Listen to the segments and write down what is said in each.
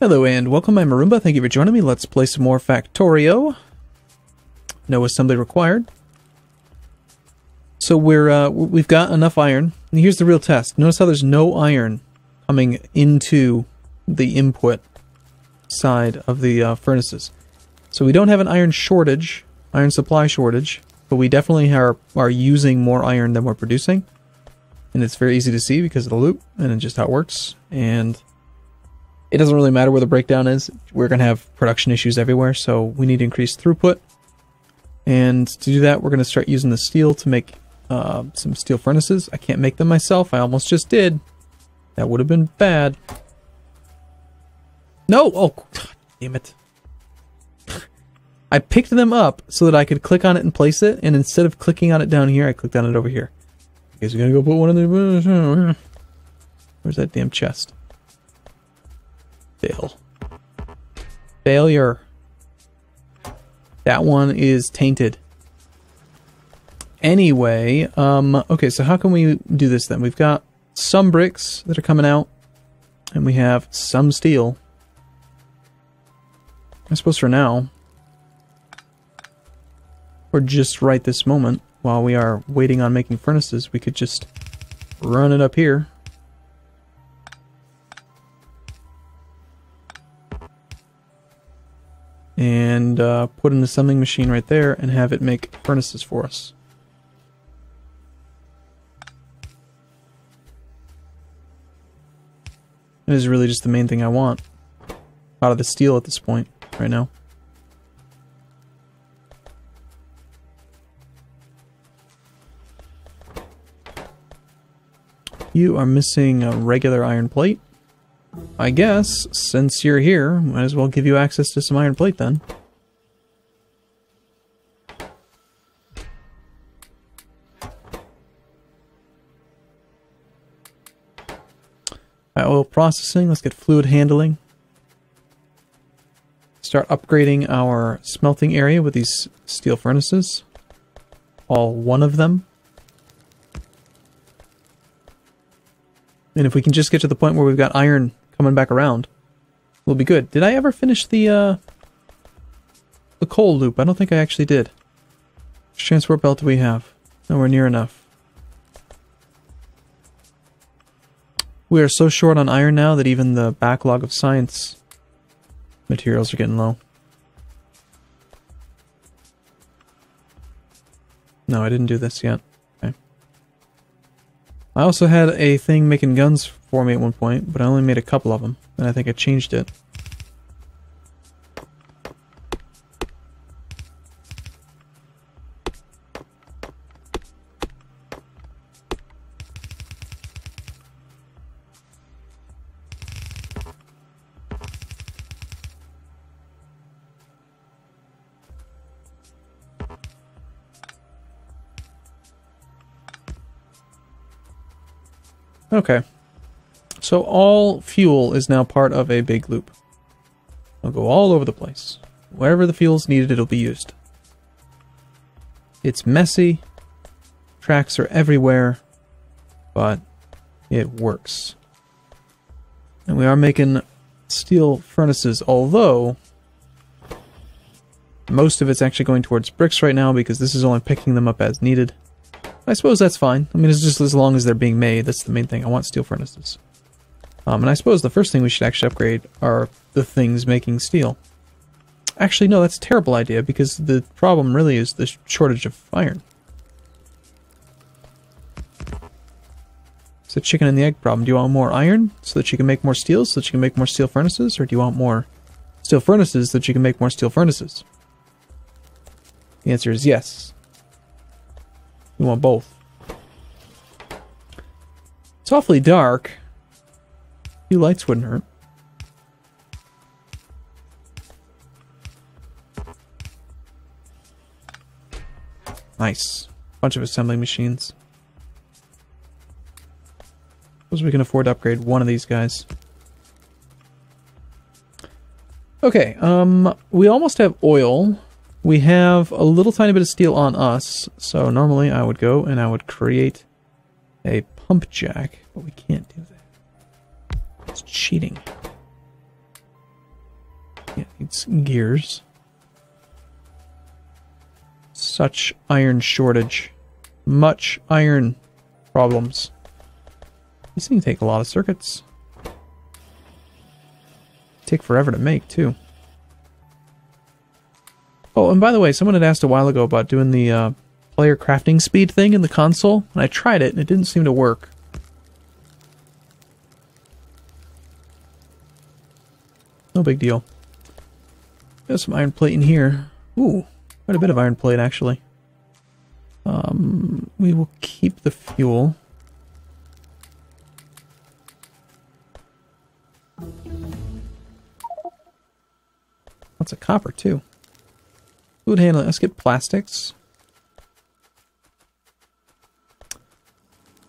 Hello and welcome, I'm Arumba. Thank you for joining me. Let's play some more Factorio. No assembly required. So we've got enough iron. And here's the real test. Notice how there's no iron coming into the input side of the furnaces. So we don't have an iron shortage, iron supply shortage, but we definitely are using more iron than we're producing. And it's very easy to see because of the loop and just how it works. And it doesn't really matter where the breakdown is. We're going to have production issues everywhere, so we need to increase throughput. And to do that, we're going to start using the steel to make some steel furnaces. I can't make them myself. I almost just did. That would have been bad. No! Oh, God, damn it. I picked them up so that I could click on it and place it, and instead of clicking on it down here, I clicked on it over here. Okay, so we're going to go put one in the... Where's that damn chest? Fail. Failure. That one is tainted. Anyway, okay, so how can we do this then? We've got some bricks that are coming out, and we have some steel. I suppose for now, or just right this moment, while we are waiting on making furnaces, we could just run it up here. And put an assembling machine right there and have it make furnaces for us. It is really just the main thing I want out of the steel at this point, right now. You are missing a regular iron plate. I guess, since you're here, might as well give you access to some iron plate then. Oil processing, let's get fluid handling. Start upgrading our smelting area with these steel furnaces. All one of them. And if we can just get to the point where we've got iron coming back around, we'll be good. Did I ever finish the coal loop? I don't think I actually did. Which transport belt do we have? Nowhere near enough. We are so short on iron now that even the backlog of science materials are getting low. No, I didn't do this yet. Okay. I also had a thing making guns for me at one point, but I only made a couple of them, and I think I changed it. Okay. So all fuel is now part of a big loop. It'll go all over the place. Wherever the fuel's needed, it'll be used. It's messy. Tracks are everywhere. But it works. And we are making steel furnaces, although most of it's actually going towards bricks right now because this is only picking them up as needed. I suppose that's fine. I mean, it's just as long as they're being made. That's the main thing. I want steel furnaces. And I suppose the first thing we should actually upgrade are the things making steel. Actually, no, that's a terrible idea because the problem really is the shortage of iron. It's the chicken and the egg problem. Do you want more iron so that you can make more steel so that you can make more steel furnaces? Or do you want more steel furnaces so that you can make more steel furnaces? The answer is yes. We want both. It's awfully dark. A few lights wouldn't hurt. Nice. Bunch of assembly machines. Suppose we can afford to upgrade one of these guys. Okay, we almost have oil. We have a little tiny bit of steel on us, so normally I would go and I would create a pump jack, but we can't do that. It's cheating. needs gears. Such iron shortage. Much iron problems. These things take a lot of circuits. Take forever to make, too. Oh, and by the way, someone had asked a while ago about doing the player crafting speed thing in the console, and I tried it, and it didn't seem to work. No big deal. Got some iron plate in here. Ooh, quite a bit of iron plate, actually. We will keep the fuel. Lots of copper, too. Food handling. Let's get plastics.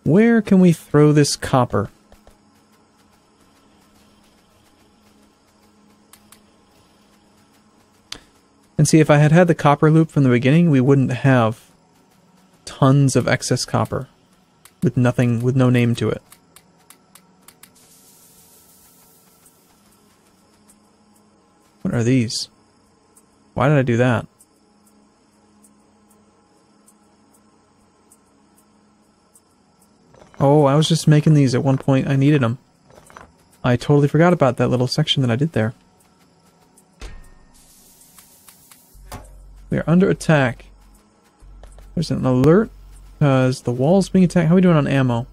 Where can we throw this copper? And see, if I had had the copper loop from the beginning, we wouldn't have tons of excess copper with nothing, with no name to it. What are these? Why did I do that? Oh, I was just making these at one point. I needed them. I totally forgot about that little section that I did there. We are under attack. There's an alert because the wall's being attacked. How are we doing on ammo?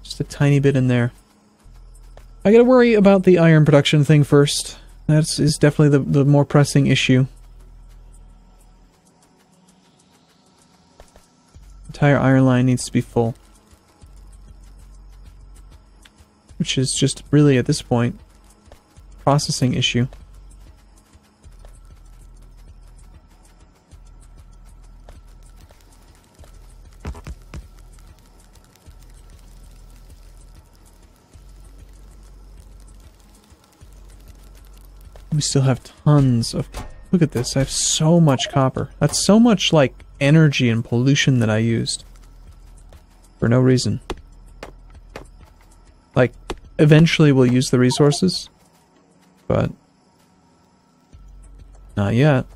Just a tiny bit in there. I gotta worry about the iron production thing first. That is definitely the more pressing issue. Entire iron line needs to be full. Which is just really, at this point, a processing issue. We still have tons of... Look at this, I have so much copper. That's so much, like, energy and pollution that I used. For no reason. Like, eventually we'll use the resources. But... not yet.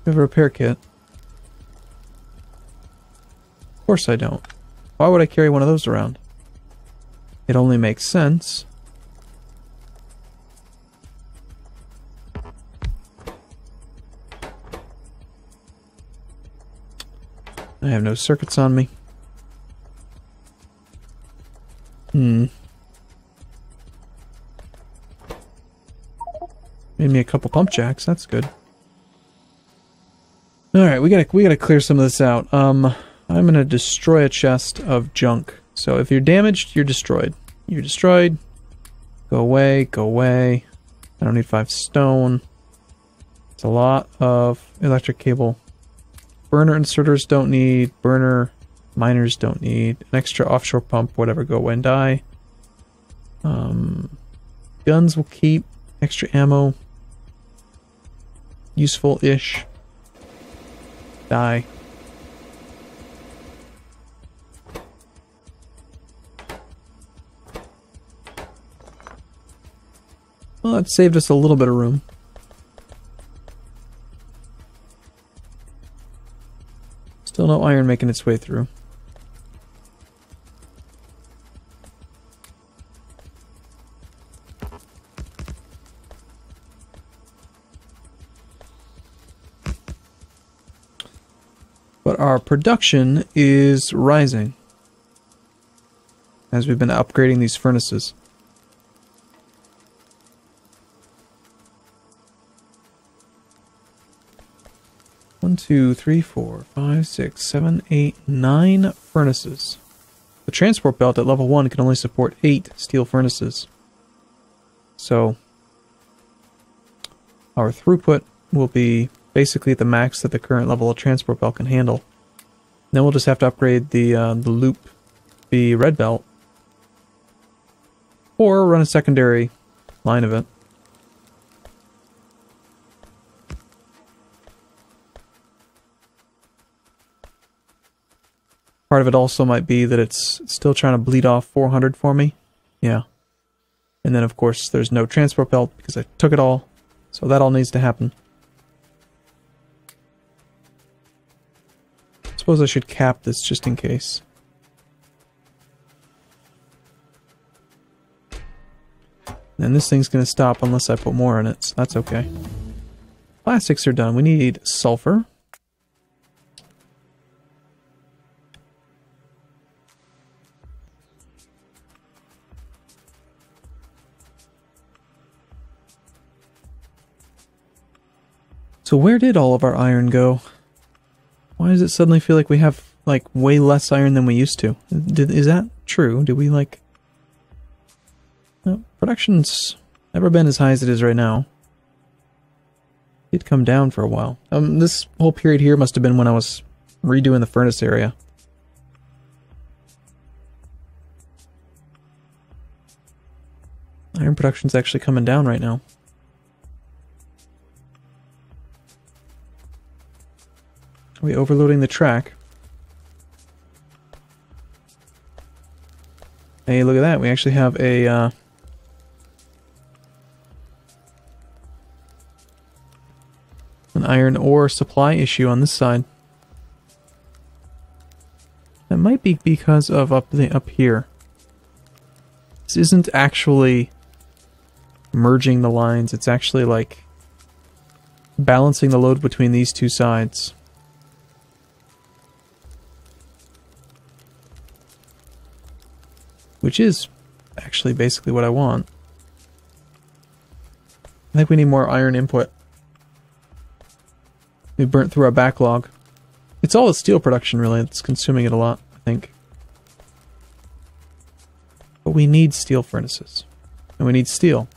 We have a repair kit. Of course I don't. Why would I carry one of those around? It only makes sense. I have no circuits on me. Made me a couple pump jacks, that's good. Alright, we gotta clear some of this out. I'm gonna destroy a chest of junk. So if you're damaged, you're destroyed. You're destroyed. Go away, go away. I don't need 5 stone. It's a lot of electric cable. Burner inserters don't need. Burner miners don't need. An extra offshore pump, whatever, go away and die. Guns will keep. Extra ammo. Useful-ish. Die. Well, that saved us a little bit of room. Still no iron making its way through. But our production is rising as we've been upgrading these furnaces. 1, 2, 3, 4, 5, 6, 7, 8, 9 furnaces. The transport belt at level 1 can only support 8 steel furnaces. So our throughput will be basically at the max that the current level of transport belt can handle. Then we'll just have to upgrade the loop, the red belt, or run a secondary line of it. Part of it also might be that it's still trying to bleed off 400 for me. Yeah. And then, of course, there's no transport belt because I took it all. So that all needs to happen. Suppose I should cap this just in case. And this thing's going to stop unless I put more in it, so that's okay. Plastics are done. We need sulfur. So where did all of our iron go? Why does it suddenly feel like we have, like, way less iron than we used to? Is that true? Did we, like... No, production's never been as high as it is right now. It did come down for a while. This whole period here must have been when I was redoing the furnace area. Iron production's actually coming down right now. Are we overloading the track? Hey, look at that. We actually have a an iron ore supply issue on this side. That might be because of up here. This isn't actually merging the lines. It's actually like balancing the load between these two sides. Which is actually basically what I want. I think we need more iron input. We burnt through our backlog. It's all the steel production, really, that's consuming it a lot, I think. But we need steel furnaces. And we need steel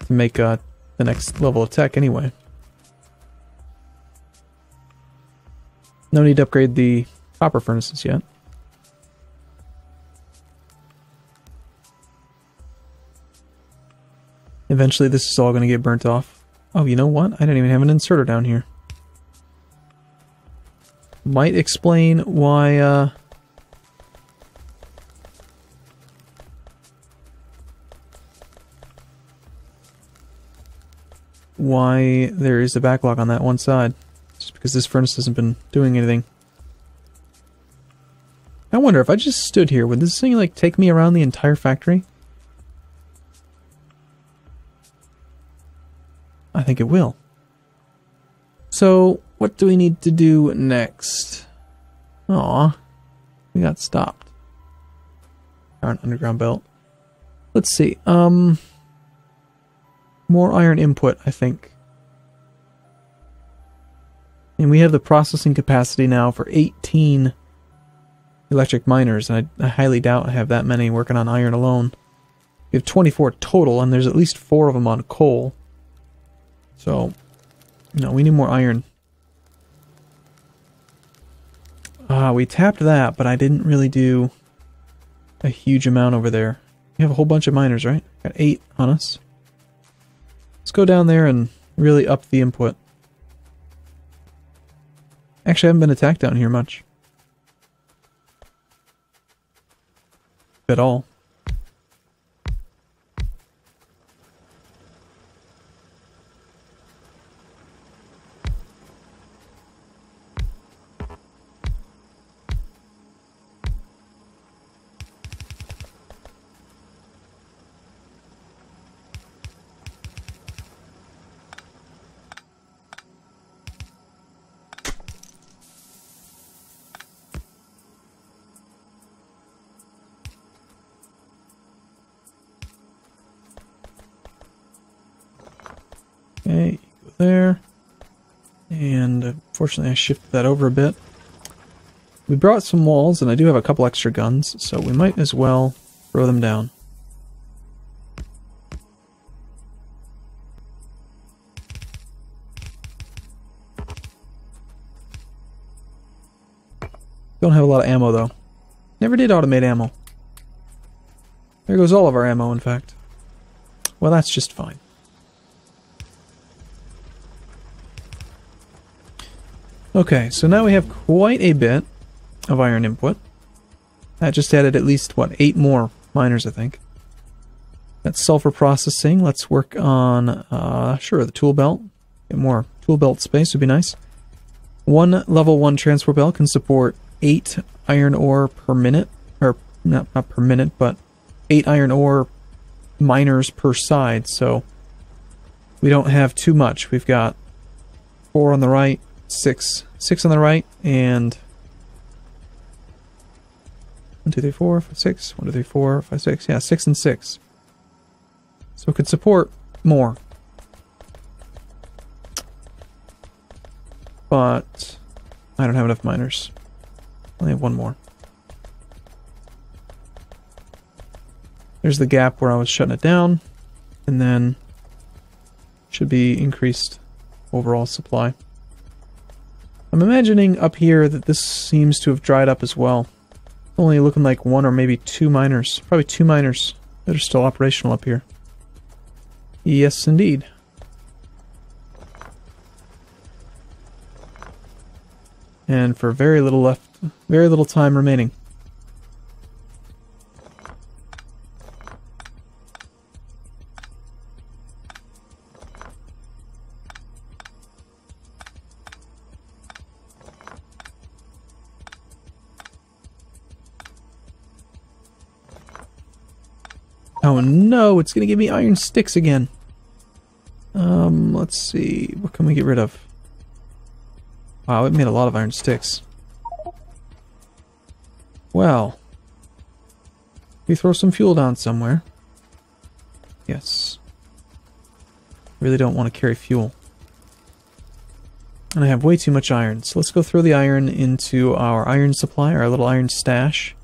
to make the next level of tech anyway. No need to upgrade the copper furnaces yet. Eventually this is all going to get burnt off. Oh, you know what? I don't even have an inserter down here. Might explain why, why there is a backlog on that one side. Just because this furnace hasn't been doing anything. I wonder if I just stood here, would this thing like take me around the entire factory? I think it will. So, what do we need to do next? Aw, we got stopped. Iron underground belt. Let's see. More iron input, I think. And we have the processing capacity now for 18 electric miners, and I highly doubt I have that many working on iron alone. We have 24 total, and there's at least 4 of them on coal. So, no, we need more iron. We tapped that, but I didn't really do a huge amount over there. We have a whole bunch of miners, right? Got 8 on us. Let's go down there and really up the input. Actually, I haven't been attacked down here much. At all. Okay, go there. And unfortunately I shifted that over a bit. We brought some walls, and I do have a couple extra guns, so we might as well throw them down. Don't have a lot of ammo, though. Never did automate ammo. There goes all of our ammo, in fact. Well, that's just fine. Okay, so now we have quite a bit of iron input. That just added at least, what, 8 more miners, I think. That's sulfur processing. Let's work on, sure, the tool belt. Get more tool belt space would be nice. One level 1 transport belt can support 8 iron ore per minute. Or, not per minute, but 8 iron ore miners per side, so we don't have too much. We've got 4 on the right, 6 on the right, and 1, 2, 3, 4, 5, 6. 1, 2, 3, 4, 5, 6. Yeah, 6 and 6. So it could support more. But I don't have enough miners. I only have 1 more. There's the gap where I was shutting it down, and then should be increased overall supply. I'm imagining up here that this seems to have dried up as well. Only looking like 1 or maybe 2 miners. Probably 2 miners that are still operational up here. Yes, indeed. And for very little left, very little time remaining. Oh no, it's gonna give me iron sticks again. Let's see, what can we get rid of? Wow, it made a lot of iron sticks. Well, we throw some fuel down somewhere. Yes. Really don't want to carry fuel. And I have way too much iron, so let's go throw the iron into our iron supply, our little iron stash.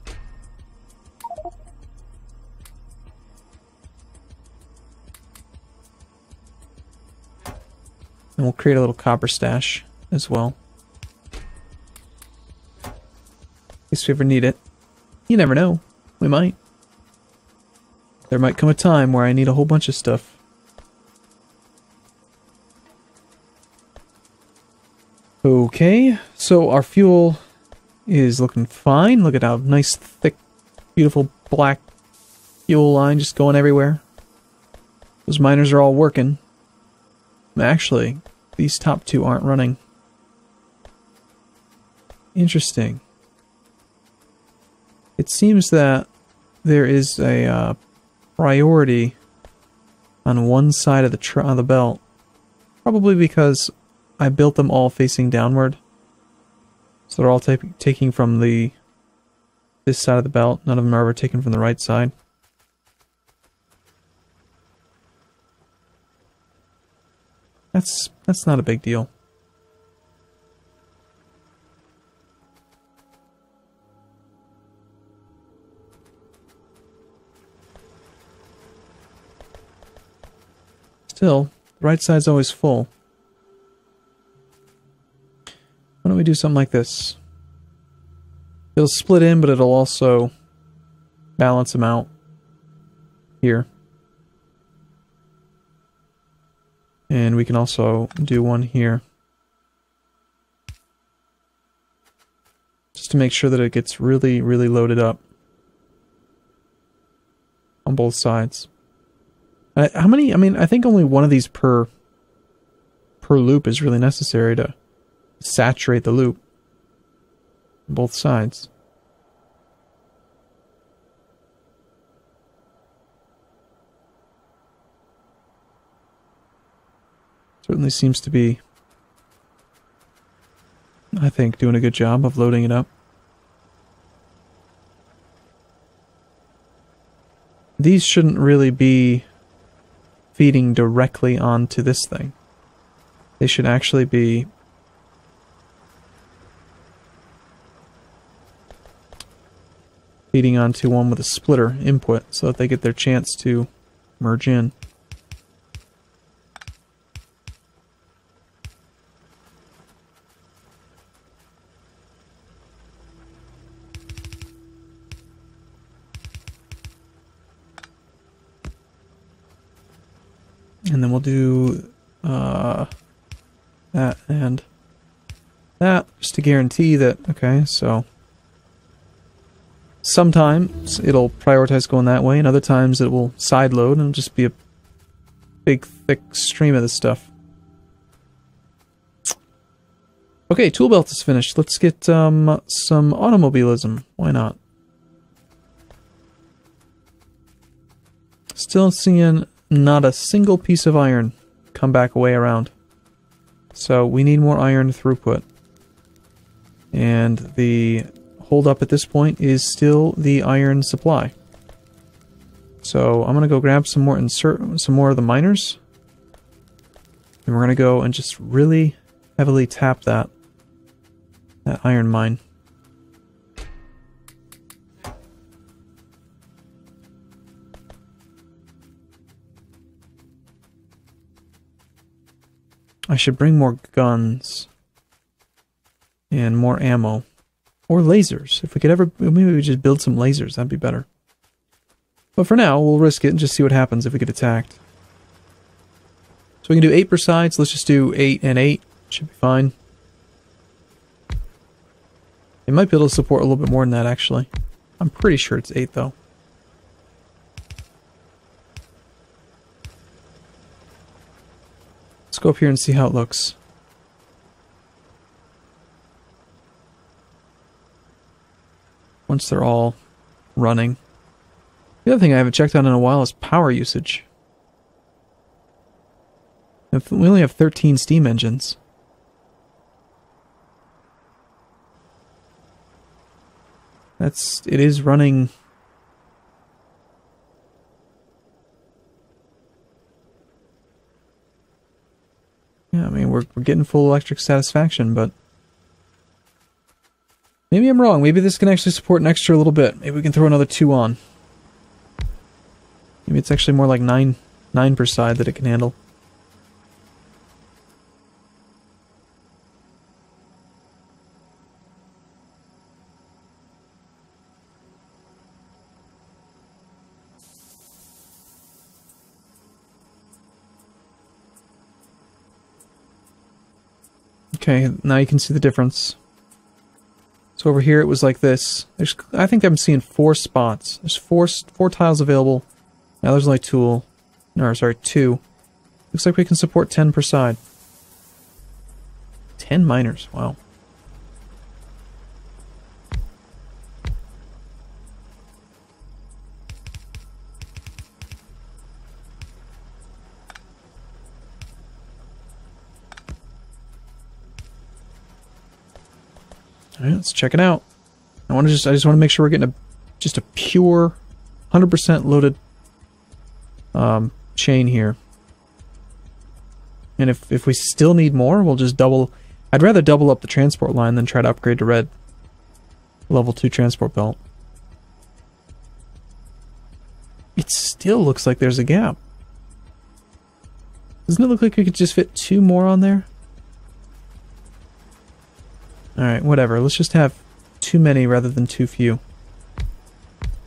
And we'll create a little copper stash as well. In case we ever need it. You never know. We might. There might come a time where I need a whole bunch of stuff. Okay, so our fuel is looking fine. Look at how nice, thick, beautiful black fuel line just going everywhere. Those miners are all working. Actually, these top 2 aren't running. Interesting. It seems that there is a priority on one side of the belt, probably because I built them all facing downward. So they're all taking from this side of the belt. None of them are ever taken from the right side. That's not a big deal. Still, the right side's always full. Why don't we do something like this? It'll split in, but it'll also balance them out here. And we can also do one here. Just to make sure that it gets really, really loaded up on both sides. How many? I mean, I think only one of these per loop is really necessary to saturate the loop on both sides. Certainly seems to be, I think, doing a good job of loading it up. These shouldn't really be feeding directly onto this thing. They should actually be feeding onto one with a splitter input so that they get their chance to merge in. And then we'll do that and that, just to guarantee that, okay, so sometimes it'll prioritize going that way, and other times it will side load and it'll just be a big, thick stream of this stuff. Okay, tool belt is finished. Let's get some automobilism. Why not? Still seeing not a single piece of iron come back away around. So we need more iron throughput. And the hold up at this point is still the iron supply. So I'm gonna go grab some more of the miners. And we're gonna go and just really heavily tap that iron mine. I should bring more guns and more ammo or lasers. If we could ever, maybe we just build some lasers, that'd be better. But for now, we'll risk it and just see what happens if we get attacked. So we can do 8 per side, so let's just do 8 and 8. Should be fine. It might be able to support a little bit more than that, actually. I'm pretty sure it's 8, though. Let's go up here and see how it looks. Once they're all running. The other thing I haven't checked on in a while is power usage. We only have 13 steam engines. It is running. Yeah, I mean, we're getting full electric satisfaction, but maybe I'm wrong. Maybe this can actually support an extra little bit. Maybe we can throw another 2 on. Maybe it's actually more like 9 per side that it can handle. Okay, now you can see the difference. So over here it was like this. I think I'm seeing 4 spots. There's four tiles available. Now there's only 2. No, sorry, 2. Looks like we can support 10 per side. 10 miners, wow. Alright, let's check it out. I just want to make sure we're getting just a pure 100% loaded chain here. And if we still need more, we'll just double. I'd rather double up the transport line than try to upgrade to red level 2 transport belt. It still looks like there's a gap. Doesn't it look like we could just fit 2 more on there? Alright, whatever. Let's just have too many rather than too few.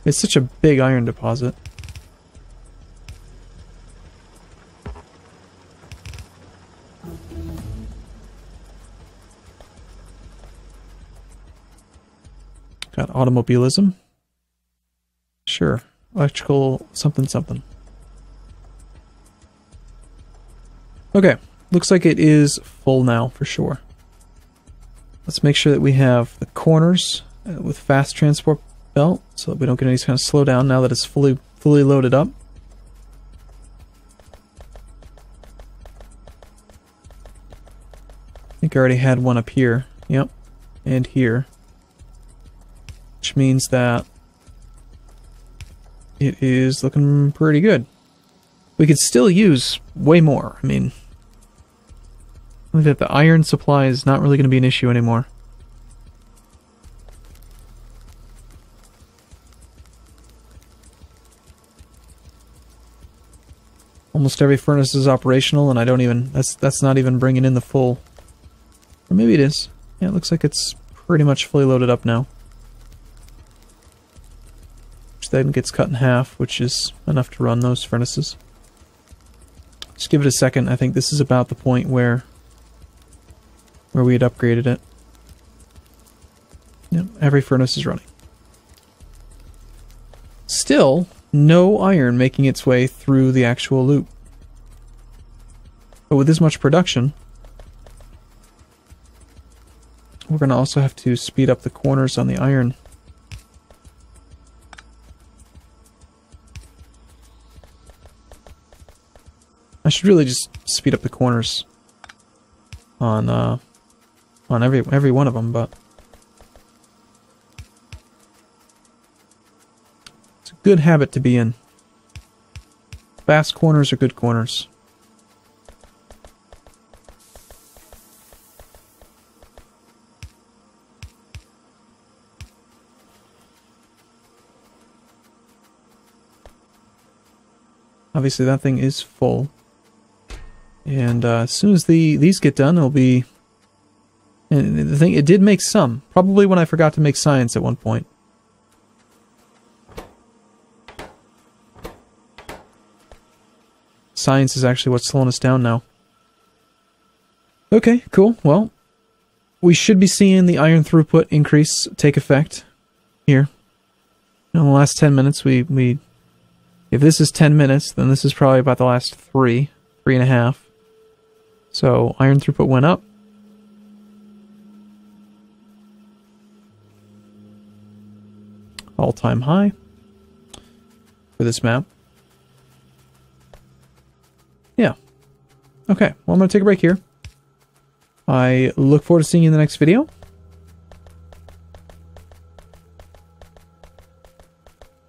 It's such a big iron deposit. Got automobilism. Sure. Electrical something something. Okay. Looks like it is full now for sure. Let's make sure that we have the corners with fast transport belt so that we don't get any kind of slowdown now that it's fully loaded up. I think I already had one up here. Yep. And here. Which means that it is looking pretty good. We could still use way more. I mean, I think that the iron supply is not really going to be an issue anymore. Almost every furnace is operational, and I don't even, that's not even bringing in the full, or maybe it is. Yeah, it looks like it's pretty much fully loaded up now. Which then gets cut in half, which is enough to run those furnaces. Just give it a second. I think this is about the point where we had upgraded it. Yep, every furnace is running. still no iron making its way through the actual loop. But with this much production, we're going to also have to speed up the corners on the iron. I should really just speed up the corners on every one of them, but it's a good habit to be in. Fast corners are good corners. Obviously that thing is full. And as soon as these get done, it'll be... And the thing, it did make some. Probably when I forgot to make science at one point. Science is actually what's slowing us down now. Okay, cool. Well, we should be seeing the iron throughput increase take effect here. In the last 10 minutes, if this is 10 minutes, then this is probably about the last 3.5. So, iron throughput went up. All-time high for this map. Yeah. Okay, well, I'm going to take a break here. I look forward to seeing you in the next video.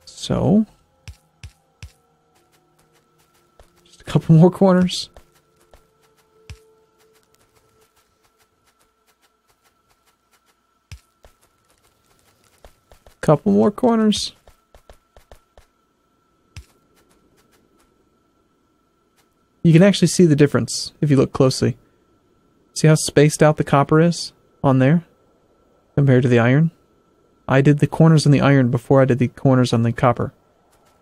So, just a couple more corners. Couple more corners. You can actually see the difference if you look closely. See how spaced out the copper is on there compared to the iron? I did the corners on the iron before I did the corners on the copper.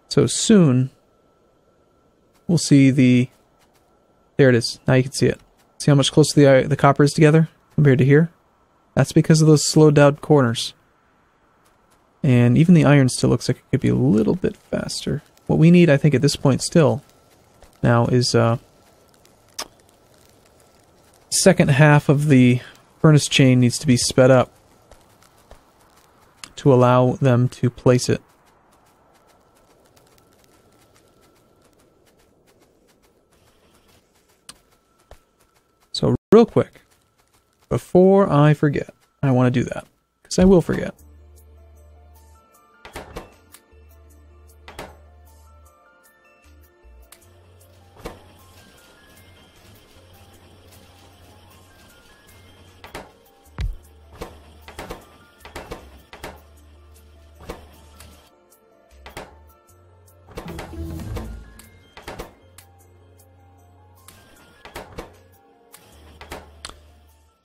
So soon we'll see the... There it is. Now you can see it. See how much closer the copper is together compared to here? That's because of those slowed down corners. And even the iron still looks like it could be a little bit faster. What we need, I think, at this point still now is second half of the furnace chain needs to be sped up to allow them to place it. So real quick, before I forget, I want to do that, because I will forget.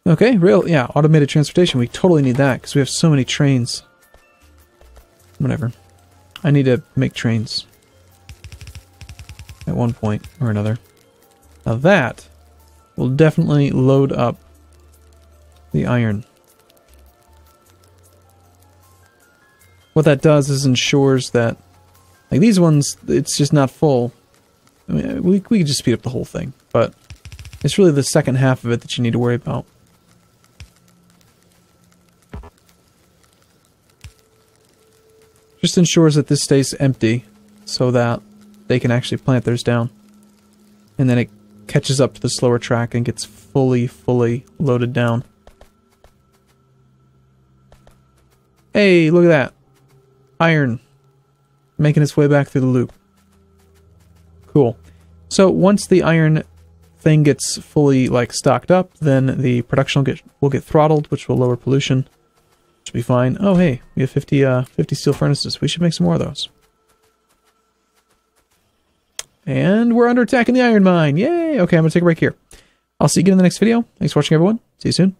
Okay, yeah, automated transportation. We totally need that, because we have so many trains. Whatever. I need to make trains. At one point or another. Now that will definitely load up the iron. What that does is ensures that, like these ones, it's just not full. I mean, we could just speed up the whole thing, but it's really the second half of it that you need to worry about. Just ensures that this stays empty so that they can actually plant theirs down. And then it catches up to the slower track and gets fully loaded down. Hey, look at that. Iron. Making its way back through the loop. Cool. So once the iron thing gets fully stocked up, then the production will get throttled, which will lower pollution. Should be fine. Oh, hey, we have 50 steel furnaces. We should make some more of those. And we're under attack in the iron mine. Yay! Okay, I'm going to take a break here. I'll see you again in the next video. Thanks for watching, everyone. See you soon.